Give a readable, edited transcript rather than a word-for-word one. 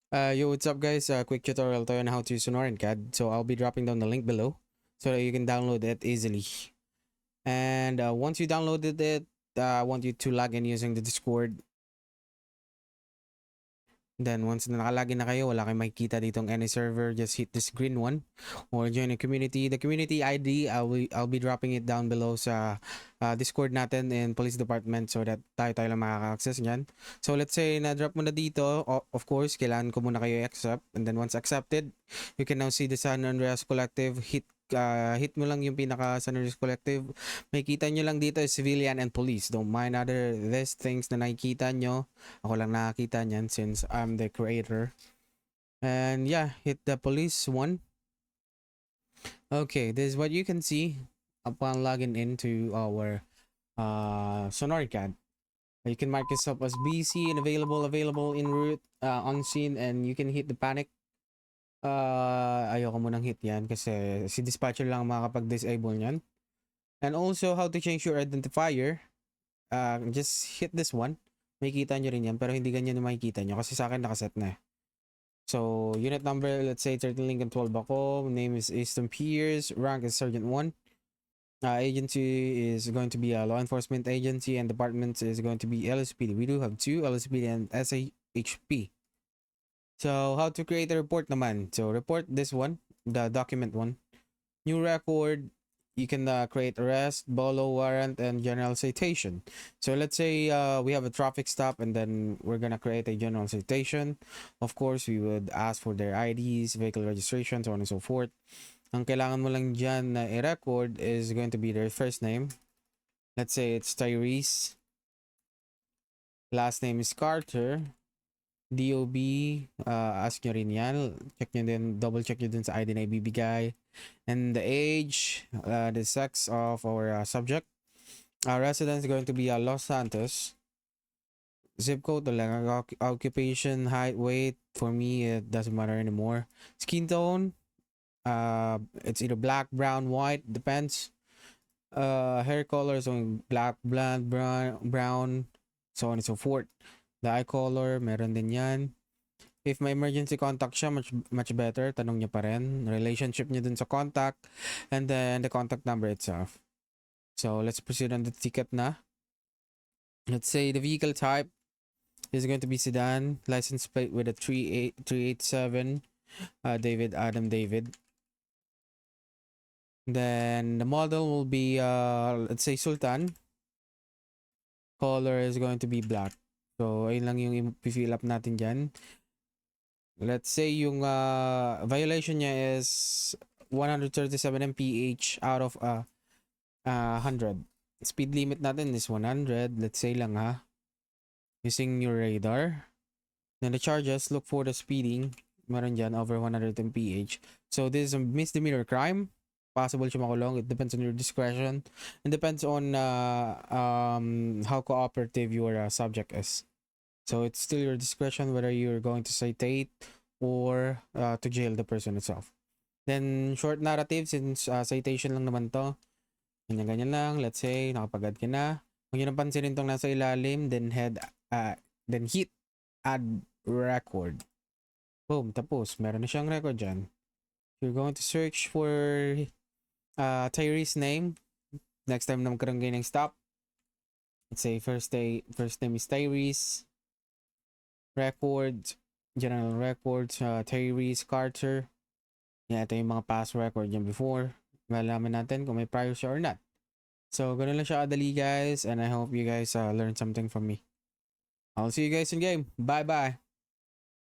Yo, what's up, guys? Quick tutorial tayo on how to use Sonoran CAD. So I'll be dropping down the link below so that you can download it easily. And once you downloaded it, I want you to log in using the Discord. Then once na nakalagin na kayo, wala kayong makikita ditong any server, just hit this green one or join a community. The community ID, I'll be dropping it down below sa Discord natin in police department so that tayo lang makaka-access niyan. So let's say na-drop mo na dito, of course, kailangan ko muna kayo accept, and then once accepted, you can now see the San Andreas Collective. Hit mo lang yung pinaka San Andreas Collective. Makikita nyo lang dito is civilian and police. Don't mind other these things na nakikita nyo. Ako lang nakakita niyan since I'm the creator. And yeah, hit the police one. Okay, this is what you can see upon logging into our SonarCAD. You can mark yourself as BC and available en route, on scene, and you can hit the panic. Ayoko munang hit yan kasi si dispatcher lang makakapag-disable niyan. And also how to change your identifier. Just hit this one. Makikita nyo rin yan pero hindi ganyan yung makikita nyo kasi sa akin nakaset na. So unit number, let's say 13 Lincoln 12 ako. Name is Easton Pierce. Rank is Sergeant 1. Agency is going to be a law enforcement agency and department is going to be LSPD. We do have two, LSPD and SAHP. So how to create a report naman. So report this one, the document one. New record, you can create arrest, bolo warrant, and general citation. So let's say we have a traffic stop and then we're gonna create a general citation. Of course, we would ask for their IDs, vehicle registration, so on and so forth. Ang kailangan mo lang dyan na i-record is going to be their first name. Let's say it's Tyrese. Last name is Carter. DOB, ask nyo rin yan. Check nyo din, double check nyo din sa ID na ibibigay. And the age, the sex of our subject. Our residence is going to be Los Santos. Zip code, occupation, height, weight. For me, it doesn't matter anymore. Skin tone, it's either black, brown, white, depends. Hair color, so black, blonde, brown, so on and so forth. The eye color, meron din yan. If may emergency contact siya, much better. Tanong niya pa rin. Relationship niya dun sa contact. And then the contact number itself. So let's proceed on the ticket na. Let's say the vehicle type is going to be sedan. License plate with a 387. David Adam David. Then the model will be, let's say Sultan. Color is going to be black. So ayun lang yung i-fill up natin dyan. Let's say yung violation niya is 137 mph out of 100. Speed limit natin is 100. Let's say lang ha. Using your radar. Then the charges, look for the speeding. Meron dyan over 100 mph. So this is a misdemeanor crime. Possible siya makulong. It depends on your discretion. And depends on how cooperative your subject is. So it's still your discretion whether you're going to citate or to jail the person itself. Then short narrative, since citation lang naman to. Ganyan lang. Let's say nakapag-add ka na. Huwag nyo napansinin itong nasa ilalim. Then hit add record. Boom, tapos. Meron na siyang record dyan. You're going to search for Tyrese name. Next time na magkaroon kayo ng stop. Let's say first name is Tyrese. Records, general records, Tyrese Carter. Yan, ito yung mga past record niya before. Malaman natin kung may prior siya or not. So, ganun lang siya kadali, guys. And I hope you guys learned something from me. I'll see you guys in game. Bye-bye.